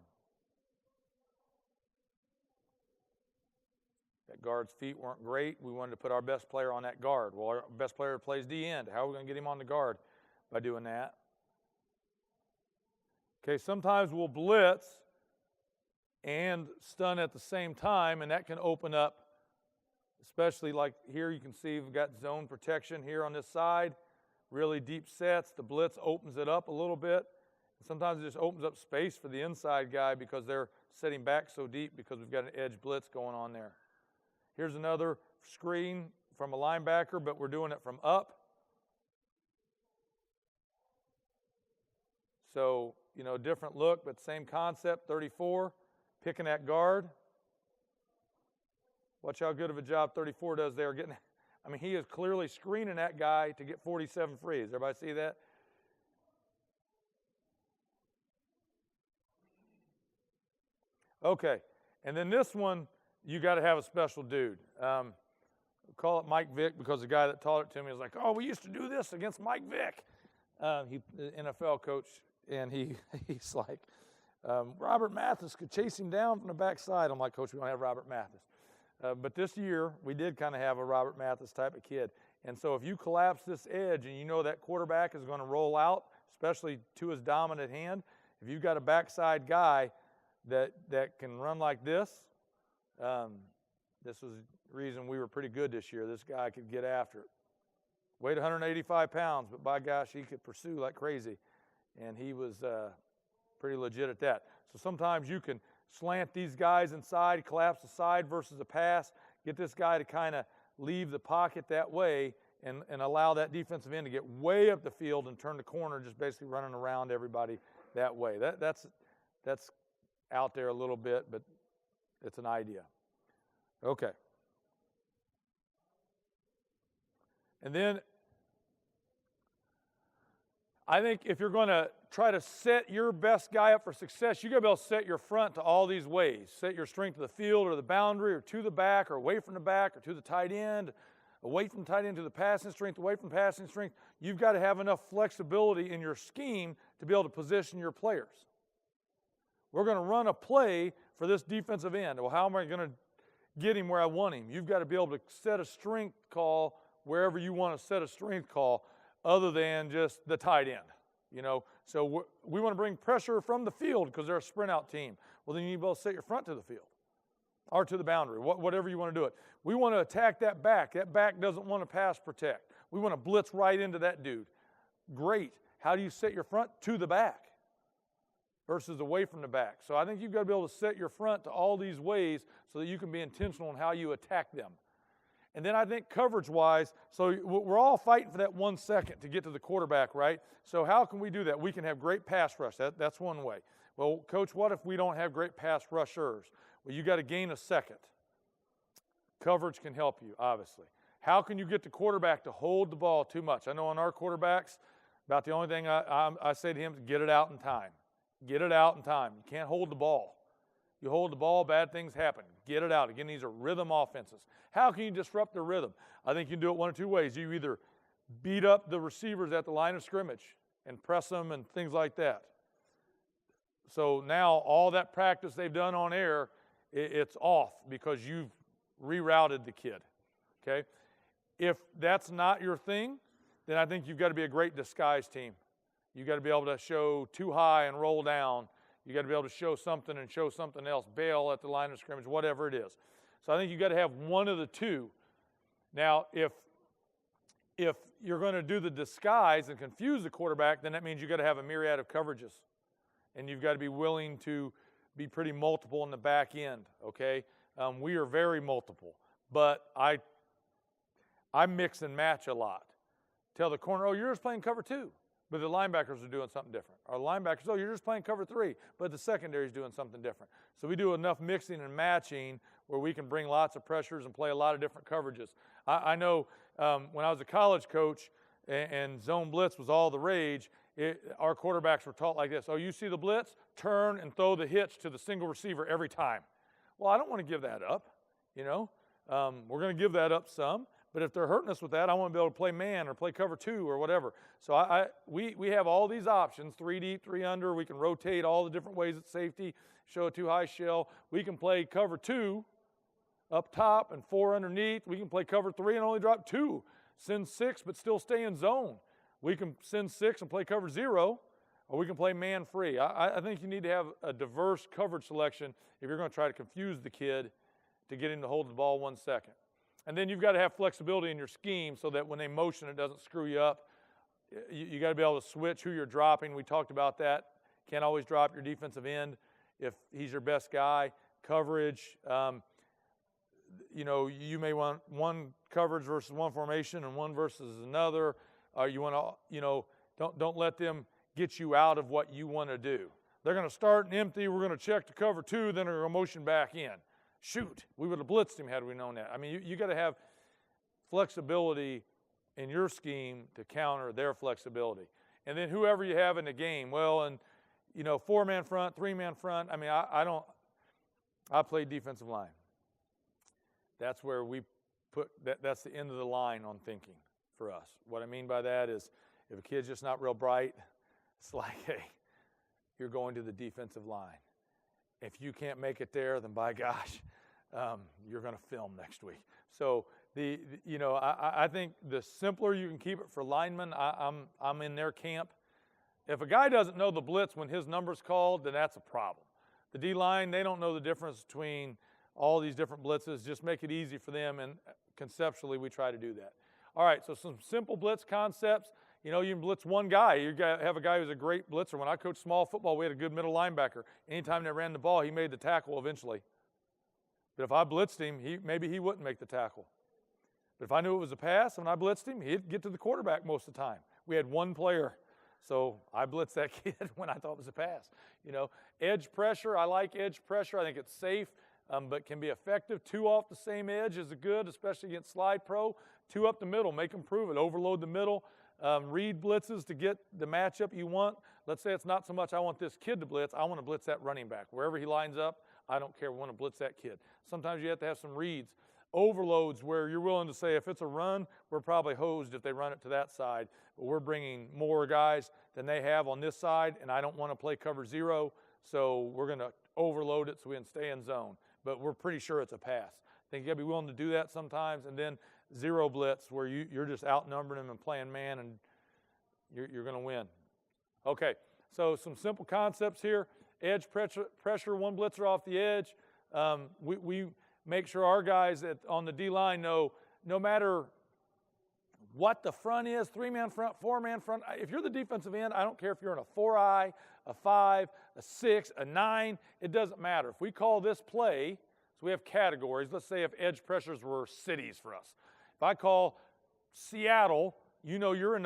That guard's feet weren't great. We wanted to put our best player on that guard. Well, our best player plays D-end. How are we going to get him on the guard? By doing that. Okay, sometimes we'll blitz and stun at the same time, and that can open up, especially like here you can see we've got zone protection here on this side, really deep sets. The blitz opens it up a little bit. Sometimes it just opens up space for the inside guy because they're setting back so deep because we've got an edge blitz going on there. Here's another screen from a linebacker, but we're doing it from up. So, different look, but same concept. 34, picking that guard. Watch how good of a job 34 does there. He is clearly screening that guy to get 47 free. Does everybody see that? Okay, and then this one, you got to have a special dude. Call it Mike Vick because the guy that taught it to me was like, "Oh, we used to do this against Mike Vick." He, the NFL coach, and he's like, Robert Mathis could chase him down from the backside. I'm like, Coach, we don't have Robert Mathis. But this year, we did kind of have a Robert Mathis type of kid. And so if you collapse this edge and you know that quarterback is going to roll out, especially to his dominant hand, if you've got a backside guy that can run like this, this was the reason we were pretty good this year. This guy could get after it. Weighed 185 pounds, but by gosh, he could pursue like crazy. And he was pretty legit at that. So sometimes you can slant these guys inside, collapse the side versus a pass, get this guy to kind of leave the pocket that way and allow that defensive end to get way up the field and turn the corner, just basically running around everybody that way. That's out there a little bit, but it's an idea. Okay. And then I think if you're going to try to set your best guy up for success, you got to be able to set your front to all these ways. Set your strength to the field or the boundary or to the back or away from the back or to the tight end. away from tight end to the passing strength, away from passing strength. You've got to have enough flexibility in your scheme to be able to position your players. We're going to run a play for this defensive end. Well, how am I going to get him where I want him? You've got to be able to set a strength call wherever you want to set a strength call other than just the tight end. You know, so we want to bring pressure from the field because they're a sprint out team. Well, then you need to be able to set your front to the field or to the boundary, whatever you want to do it. We want to attack that back. That back doesn't want to pass protect. We want to blitz right into that dude. Great. How do you set your front? To the back versus away from the back. So I think you've got to be able to set your front to all these ways so that you can be intentional in how you attack them. And then I think coverage-wise, so we're all fighting for that 1 second to get to the quarterback, right? So how can we do that? We can have great pass rush. That's one way. Well, Coach, what if we don't have great pass rushers? Well, you got to gain a second. Coverage can help you, obviously. How can you get the quarterback to hold the ball too much? I know on our quarterbacks, about the only thing I say to him is get it out in time. Get it out in time. You can't hold the ball. You hold the ball, bad things happen. Get it out. Again, these are rhythm offenses. How can you disrupt the rhythm? I think you can do it one of two ways. You either beat up the receivers at the line of scrimmage and press them and things like that. So now all that practice they've done on air, it's off because you've rerouted the kid, okay? If that's not your thing, then I think you've got to be a great disguise team. You've got to be able to show too high and roll down. You got to be able to show something and show something else, bail at the line of scrimmage, whatever it is. So I think you got to have one of the two. Now, if you're going to do the disguise and confuse the quarterback, then that means you got to have a myriad of coverages, and you've got to be willing to be pretty multiple in the back end. Okay, we are very multiple, but I mix and match a lot. Tell the corner, oh, you're just playing cover 2. But the linebackers are doing something different. Our linebackers, oh, you're just playing cover 3, but the secondary is doing something different. So we do enough mixing and matching where we can bring lots of pressures and play a lot of different coverages. I know when I was a college coach and zone blitz was all the rage, our quarterbacks were taught like this. Oh, you see the blitz? Turn and throw the hitch to the single receiver every time. Well, I don't want to give that up, you know. We're going to give that up some. But if they're hurting us with that, I want to be able to play man or play cover 2 or whatever. So we have all these options, 3 deep, 3 under. We can rotate all the different ways at safety, show a 2-high shell. We can play cover 2 up top and 4 underneath. We can play cover 3 and only drop 2. Send 6 but still stay in zone. We can send 6 and play cover 0, or we can play man free. I think you need to have a diverse coverage selection if you're going to try to confuse the kid to get him to hold the ball 1 second. And then you've got to have flexibility in your scheme so that when they motion, it doesn't screw you up. You got to be able to switch who you're dropping. We talked about that. Can't always drop your defensive end if he's your best guy. Coverage, you know, you may want one coverage versus one formation and one versus another. You want to, you know, don't let them get you out of what you want to do. They're going to start and empty. We're going to check to cover 2, then they're going to motion back in. Shoot, we would have blitzed him had we known that. I mean, you got to have flexibility in your scheme to counter their flexibility. And then whoever you have in the game, well, and, you know, 4-man front, 3-man front. I mean, I play defensive line. That's where we put, that's the end of the line on thinking for us. What I mean by that is if a kid's just not real bright, it's like, hey, you're going to the defensive line. If you can't make it there, then by gosh, you're going to film next week. So you know, I think the simpler you can keep it for linemen, I'm in their camp. If a guy doesn't know the blitz when his number's called, then that's a problem. The D-line, they don't know the difference between all these different blitzes. Just make it easy for them, and conceptually we try to do that. All right, so some simple blitz concepts. You know, you can blitz one guy. You have a guy who's a great blitzer. When I coached small football, we had a good middle linebacker. Anytime they ran the ball, he made the tackle eventually. But if I blitzed him, maybe he wouldn't make the tackle. But if I knew it was a pass, when I blitzed him, he'd get to the quarterback most of the time. We had one player, so I blitzed that kid when I thought it was a pass. You know, edge pressure, I like edge pressure. I think it's safe, but can be effective. 2 off the same edge is good, especially against slide pro. 2 up the middle, make them prove it. Overload the middle. Read blitzes to get the matchup you want. Let's say it's not so much I want this kid to blitz. I want to blitz that running back. Wherever he lines up, I don't care. We want to blitz that kid. Sometimes you have to have some reads. overloads where you're willing to say if it's a run, we're probably hosed if they run it to that side. But we're bringing more guys than they have on this side, and I don't want to play cover zero, so we're going to overload it so we can stay in zone. But we're pretty sure it's a pass. I think you got to be willing to do that sometimes, and then zero blitz where you're just outnumbering them and playing man, and you're going to win. Okay, so some simple concepts here. Edge pressure, one blitzer off the edge. We make sure our guys on the D-line know no matter what the front is, 3-man front, 4-man front. If you're the defensive end, I don't care if you're in a 4-eye, a 5, a 6, a 9. It doesn't matter. If we call this play, so we have categories. Let's say if edge pressures were cities for us. If I call Seattle, you know you're in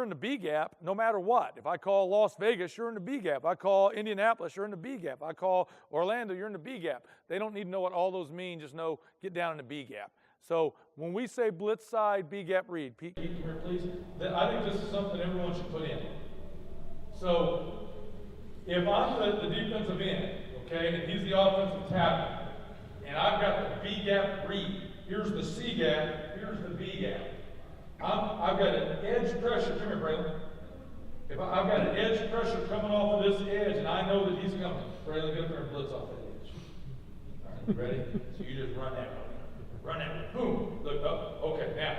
the B gap no matter what. If I call Las Vegas, you're in the B gap. I call Indianapolis, you're in the B gap. I call Orlando, you're in the B gap. They don't need to know what all those mean. Just know get down in the B gap. So when we say blitz side, B gap read. Pete, come here, please. I think this is something everyone should put in. So if I'm the defensive end, okay, and he's the offensive tackle, and I've got the B gap read. Here's the C gap. Here's the B gap. I've got an edge pressure. Come here, Braylon. If I've got an edge pressure coming off of this edge, and I know that he's coming, Braylon, get up there and blitz off that edge. All right, you ready? So you just run that way. Run that way. Boom. Look up. Okay, now,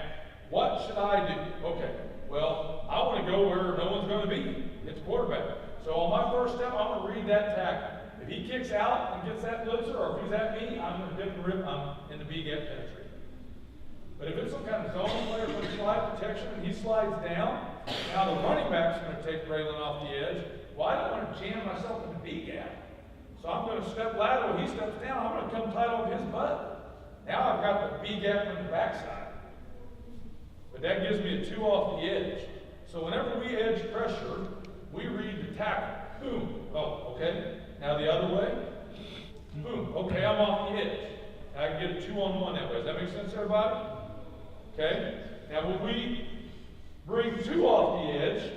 what should I do? Okay, well, I want to go where no one's going to be. It's quarterback. So on my first step, I'm going to read that tackle. If he kicks out and gets that blitzer, or if he's at me, I'm going to dip and rip. I'm in the B gap penetrate. But if it's some kind of zone player for slide protection and he slides down, now the running back's going to take Braylon off the edge. Well, I don't want to jam myself in the B gap. So I'm going to step lateral. He steps down. I'm going to come tight over his butt. Now I've got the B gap on the backside. But that gives me a 2 off the edge. So whenever we edge pressure, we read the tackle. Boom. Oh, okay. Now the other way. Boom. Okay, I'm off the edge. I can get a 2-on-1 that way. Does that make sense, everybody? Okay? Now, when we bring 2 off the edge,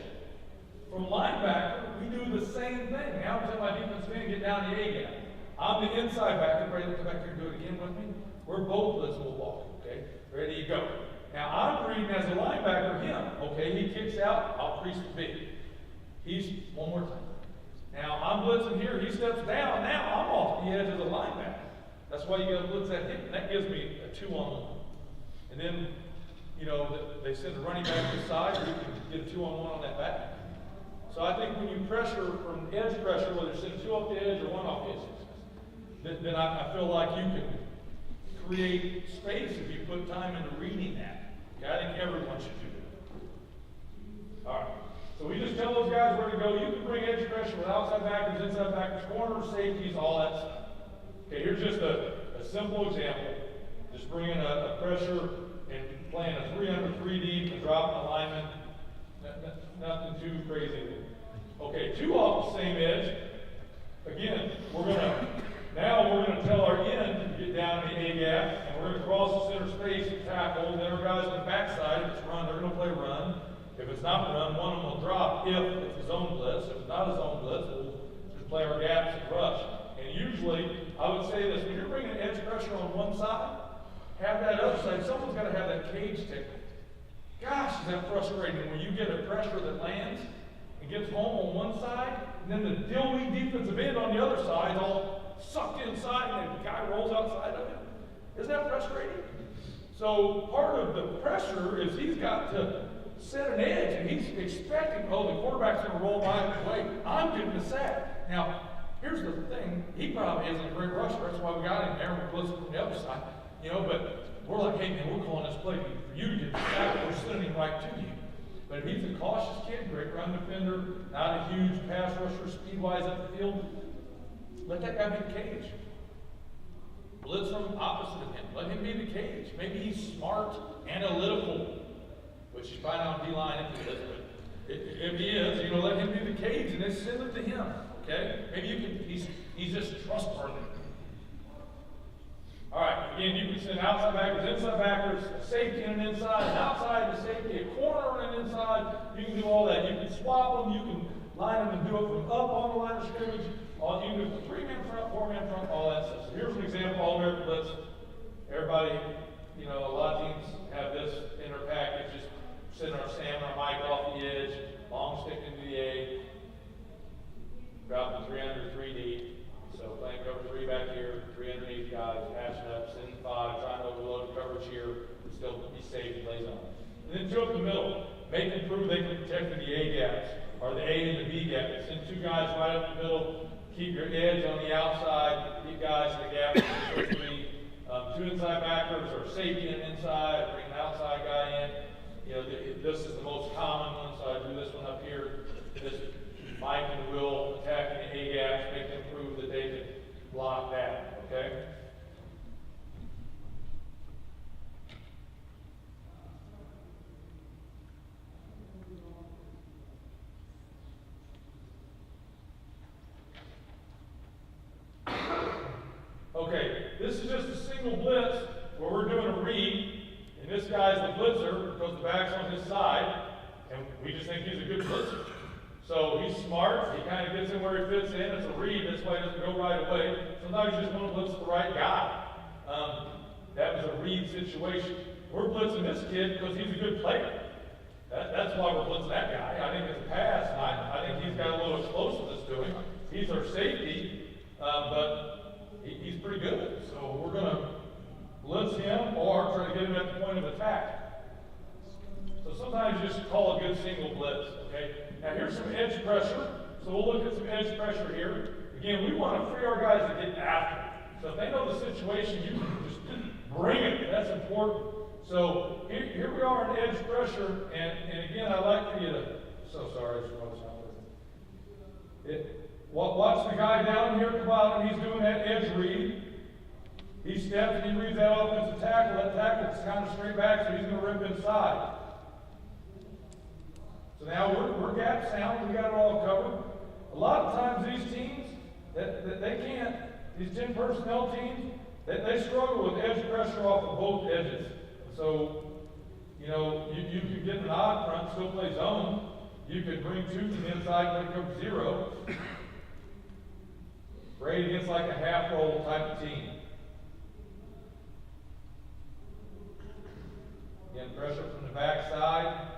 from linebacker, we do the same thing. Now, I'm telling my defensive end, get down the A gap. I'm the inside backer. Ready to come back here and do it again with me? We're both blitzing, we'll walk. Okay? Ready, you go. Now, I'm reading as a linebacker him. Okay, he kicks out, I'll crease the B. He's, one more time. Now, I'm blitzing here, he steps down. Now, I'm off the edge as a linebacker. That's why you got to blitz that hip, and that gives me a 2-on-1. And then, you know, they send the running back to the side, or you can get a 2-on-1 on that back. So I think when you pressure from edge pressure, whether it's 2 off the edge or 1 off the edge, then I feel like you can create space if you put time into reading that. Okay, I think everyone should do that. All right. So we just tell those guys where to go. You can bring edge pressure with outside backers, inside backers, corners, safeties, all that stuff. Okay, here's just a simple example. Just bringing a pressure and playing a 3 under 3 deep and dropping a lineman. Nothing too crazy. Okay, 2 off the same edge. Again, we're gonna tell our end to get down in the A gap, and we're gonna cross the center space and tackle. Then our guys on the backside, if it's run, they're gonna play run. If it's not run, one of them will drop if it's a zone blitz. If it's not a zone blitz, we'll just play our gaps and rush. And usually, I would say this, when you're bringing edge pressure on one side, have that other side, someone's got to have that cage tickle. Gosh, is that frustrating when you get a pressure that lands and gets home on one side, and then the dilly defensive end on the other side is all sucked inside, and the guy rolls outside of it. Isn't that frustrating? So part of the pressure is he's got to set an edge, and he's expecting, oh, the quarterback's going to roll my way. I'm getting the sack. Now, here's the thing, he probably isn't a great rusher, that's why we got him there, we're blitzing from the other side, you know, but we're like, hey man, we're calling this play for you to get the sack, we're sending him right to you. But if he's a cautious kid, great run defender, not a huge pass rusher, speed-wise up the field, let that guy be the cage. Blitz from opposite of him, let him be the cage. Maybe he's smart, analytical, which he's probably not on D-line if he is, but if he is, you know, let him be the cage and then send it to him. Okay? Maybe you can, he's just trustworthy. All right, again, you can send outside backers, inside backers, a safety and an inside, an outside, a safety, a corner and an inside. You can do all that. You can swap them, you can line them and do it from up on the line of scrimmage. You can do it from 3-man front, 4-man front, all that stuff. So here's an example, all American blitz. Everybody you know, a lot of teams have this in their package, just sitting our stamina Mike off the edge, long stick into the A, dropping 3 under, 3 deep. So playing cover 3 back here, 3 underneath guys, passing up, sending 5, trying to overload the coverage here, but still be safe and play zone. And then 2 up the middle, make them prove they can protect the A gaps, or the A and the B gaps. Send 2 guys right up the middle, keep your edge on the outside, keep guys in the gap. 2 inside backers or safety and inside, bring an outside guy in. You know, this is the most common one, so I do this one up here. This Mike and Will attacking the A gaps, make them prove that they can block that, okay? Okay, this is just a single blitz where we're doing a read, and this guy's the blitzer because the back's on his side, and we just think he's a good blitzer. So he's smart, he kind of gets in where he fits in, it's a read, that's why he doesn't go right away. Sometimes you just want to blitz the right guy. That was a read situation. We're blitzing this kid because he's a good player. That's why we're blitzing that guy. I think it's a pass, and I think he's got a little explosiveness to him. He's our safety, but he's pretty good. So we're going to blitz him or try to get him at the point of attack. So sometimes you just call a good single blitz, okay? Now here's some edge pressure. So we'll look at some edge pressure here. Again, we want to free our guys to get after it. So if they know the situation, you can just bring it. That's important. So here we are in edge pressure, and again, I like for you to, so sorry, it's not working. Watch the guy down here at the bottom. He's doing that edge read. He steps and he reads that offensive tackle. That tackle's kind of straight back, so he's going to rip inside. So now we're gap sound. We got it all covered. A lot of times these teams, that they can't, these 10 personnel teams, they struggle with edge pressure off of both edges. So, you know, you could get an odd front, still play zone. You could bring 2 to the inside, play cover 0. Great against like a half roll type of team. Again, pressure from the backside.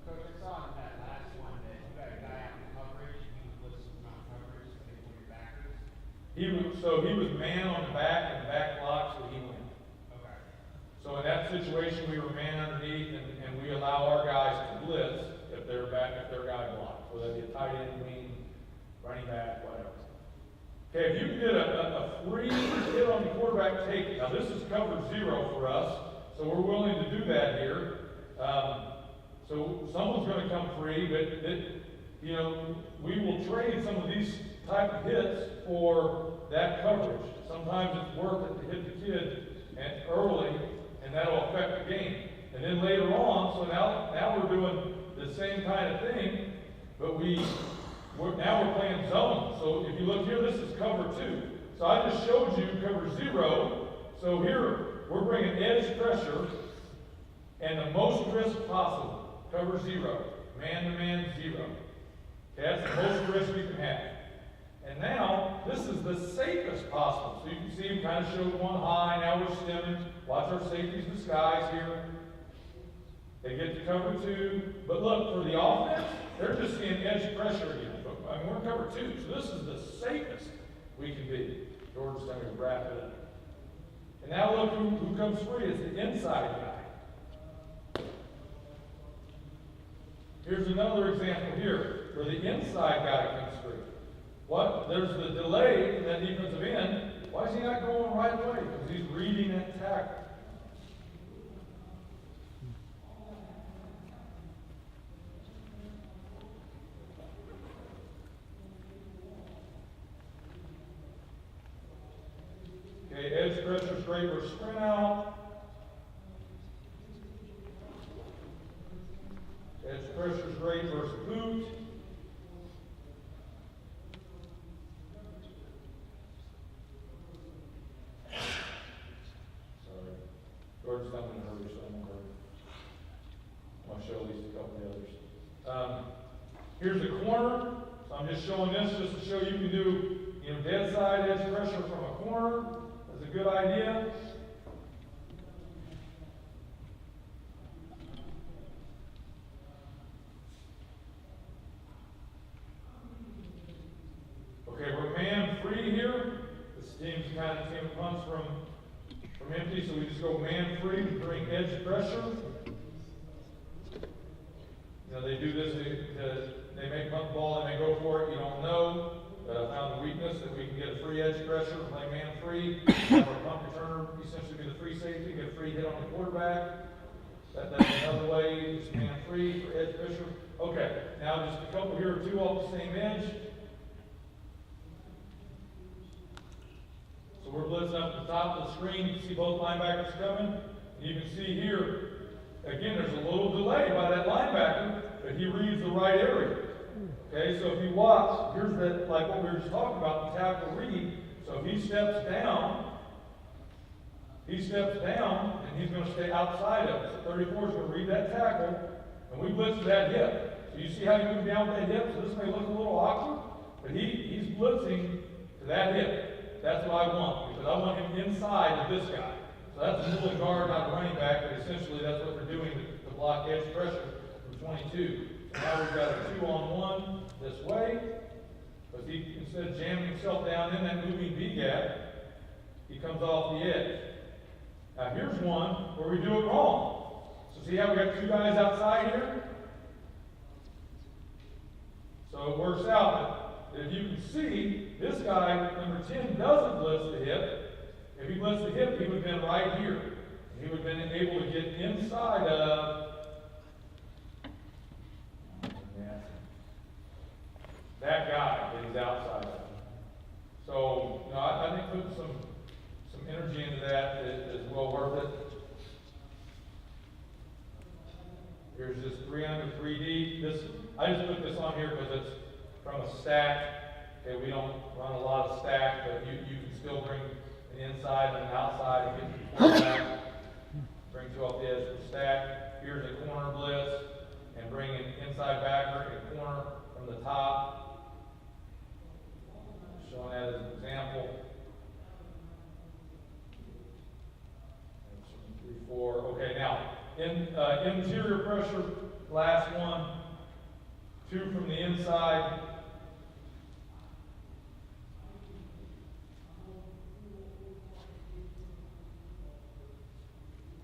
Coach, I saw in that last one that you got a guy out in coverage, he was blitzing on coverage, so they were your backers. He was man on the back and the back block, so he went. Okay. So in that situation, we were man underneath, and we allow our guys to blitz if their guy blocked. Whether they be a tight end, wing, running back, whatever. Okay, if you can get a free hit on the quarterback, take it. Now this is cover 0 for us, so we're willing to do that here. So someone's going to come free, but you know, we will trade some of these type of hits for that coverage. Sometimes it's worth it to hit the kid early, and that'll affect the game. And then later on, so now we're doing the same kind of thing, but now we're playing zone. So if you look here, this is cover 2. So I just showed you cover 0. So here, we're bringing edge pressure and the most risk possible. Cover 0. Man-to-man 0. Okay, that's the most risk we can have. And now, this is the safest possible. So you can see him kind of showed one high. Now we're stemming. Watch our safeties in the skies here. They get to cover 2. But look, for the offense, they're just seeing edge pressure again. I mean, we're in cover 2, so this is the safest we can be. Jordan's going to wrap it up. And now look who comes free. It's the inside guy. Here's another example here where the inside guy comes free. There's the delay in that defensive end. Why is he not going right away? Because he's reading that tackle. Okay, edge pressure straight versus sprint out. Edge pressure straight versus boot. Sorry. George's not in a hurry, so I'm in a hurry. I want to show at least a couple of the others. Here's the corner. So I'm just showing this just to show you can do, dead side edge pressure from a corner. That's a good idea. team punts from empty, so we just go man free, bring edge pressure. You know, they do this, they may punt the ball, they may go for it, you don't know. Found the weakness that we can get a free edge pressure, play man free, have our punt returner essentially be the free safety, get a free hit on the quarterback. That's another way, just man free for edge pressure. Okay, now just a couple here or two off the same edge. So we're blitzing up the top of the screen. You can see both linebackers coming. And you can see here, again, there's a little delay by that linebacker, but he reads the right area. Okay, so if you watch, here's that, like what we were just talking about, the tackle read. So if he steps down, and he's going to stay outside of it. So 34 is going to read that tackle, and we blitz to that hip. So you see how he moves down with that hip? So this may look a little awkward, but he's blitzing to that hip. That's what I want, because I want him inside of this guy. So that's a middle guard, not a running back, but essentially that's what they're doing to block edge pressure from 22. So now we've got a 2-on-1 this way, because he, instead of jamming himself down in that moving B gap, he comes off the edge. Now here's one where we do it wrong. So see how we got two guys outside here? So it works out that if you can see, this guy, number 10, doesn't blitz the hip. If he blitzed the hip, he would have been right here. He would have been able to get inside of that guy that he's outside of. So, you know, I think putting some energy into that is well worth it. Here's this 3 under 3 deep. I just put this on here because it's from a stack. Okay, we don't run a lot of stack, but you can still bring an inside and an outside and get the quarterback. Bring two off the edge of the stack. Here's a corner blitz and bring an inside backer and a corner from the top. Showing that as an example. 3, 4. Okay, now interior pressure, last one. 2 from the inside.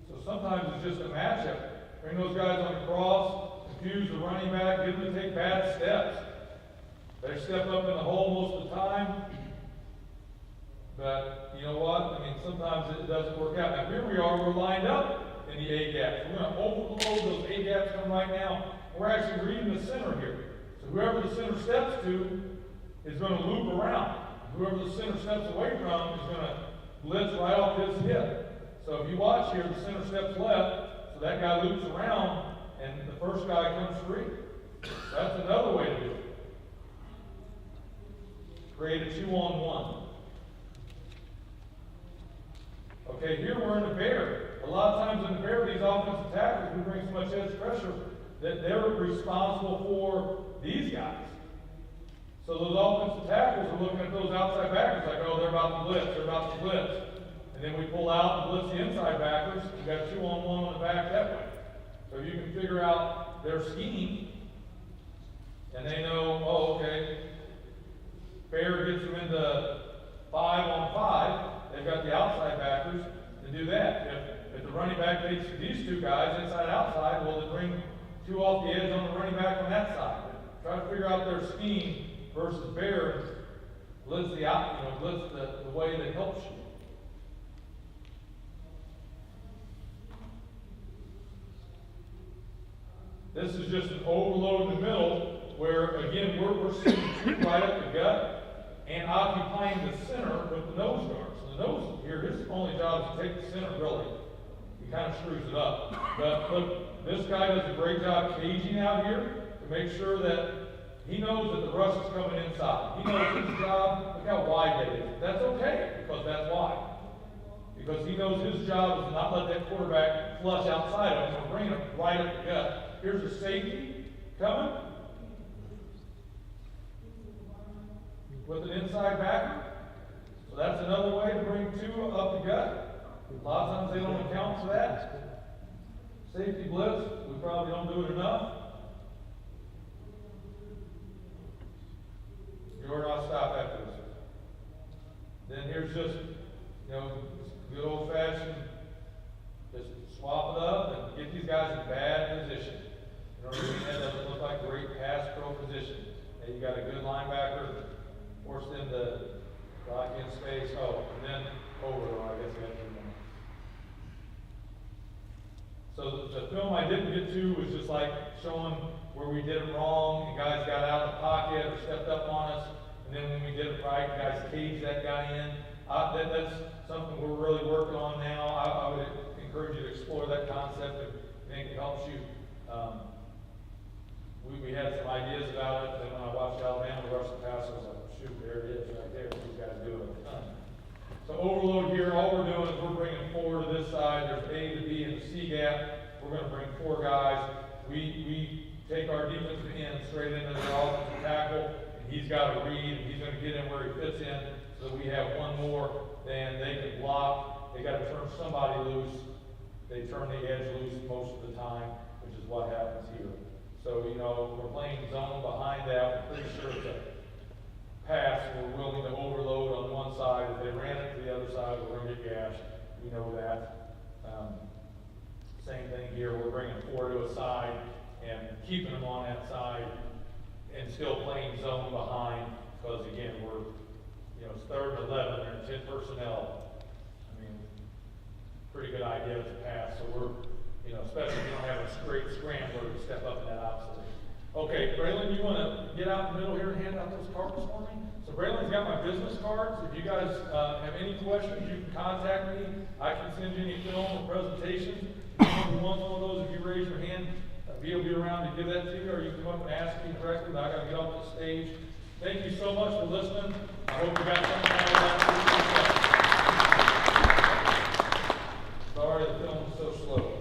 So sometimes it's just a matchup. Bring those guys on the cross, confuse the running back, get them to take bad steps. They step up in the hole most of the time. But you know what? I mean, sometimes it doesn't work out. Now here we are, we're lined up in the A gaps. We're going to overload those A gaps come right now. We're actually reading the center here. So whoever the center steps to is going to loop around. Whoever the center steps away from is going to blitz right off his hip. So if you watch here, the center steps left, so that guy loops around, and the first guy comes free. So that's another way to do it. Create a 2-on-1. Okay, here we're in the bear. A lot of times in the bear, these offensive tackles, we bring so much edge pressure that they're responsible for these guys. So those offensive tackles are looking at those outside backers like, oh, they're about to blitz, And then we pull out and blitz the inside backers. We've got 2-on-1 on the back that way. So you can figure out their scheme, and they know, oh, okay, Bear gets them into 5-on-5. They've got the outside backers to do that. If the running back takes these two guys, inside outside, well, they bring 2 off the edge on the running back on that side. Try to figure out their scheme versus Bear. Blitz the way that helps you. This is just an overload in the middle where, again, we're sitting right up the gut and occupying the center with the nose guard. So the nose here, his only job is to take the center, really. He kind of screws it up. But look, this guy does a great job caging out here to make sure that he knows that the rush is coming inside. He knows his job. Look how wide that is. That's okay, because that's wide. Because he knows his job is to not let that quarterback flush outside of him. So bring him right up the gut. Here's a safety coming with an inside backer. So that's another way to bring 2 up the gut. A lot of times they don't account for that. Safety blitz, we probably don't do it enough. Jordan, I'll stop after this. Then here's just, good old fashioned, just swap it up and get these guys in bad position. You know what I mean? That doesn't look like great pass pro position. And you got a good linebacker, force them to lock in space. Oh, and then over, I guess you got to do more. So the film I didn't get to was just like showing where we did it wrong and guys got out of the pocket or stepped up on us. And then when we did it right, guys caged that guy in. That's something we're really working on now. I would encourage you to explore that concept if you think it helps you. We had some ideas about it, and when I watched Alabama rush the pass, I was like, shoot, there it is, right there. These guys do it a ton. So overload here, all we're doing is we're bringing 4 to this side. There's A to B and the C gap. We're going to bring 4 guys. We take our defensive end straight into their offensive tackle, and he's got to read, and he's going to get in where he fits in. So we have one more, then they can block. They got to turn somebody loose. They turn the edge loose most of the time, which is what happens here. So, we're playing zone behind that. We're pretty sure it's a pass. We're willing to overload on one side. If they ran it to the other side, we're going to get gashed. We know that. Same thing here. We're bringing 4 to a side and keeping them on that side and still playing zone behind because, again, we're, it's 3rd and 11. They're 10 personnel. I mean, pretty good idea to pass. So we're, especially if you don't have a great scrambler to step up in that opposite. Okay, Braylon, you want to get out in the middle here and hand out those cards for me? So Braylon's got my business cards. If you guys have any questions, you can contact me. I can send you any film or presentations. If you want one of those, if you raise your hand, Vee will be around to give that to you, or you can come up and ask me directly, but I got to get off the stage. Thank you so much for listening. I hope you got something out of that. Sorry the film was so slow.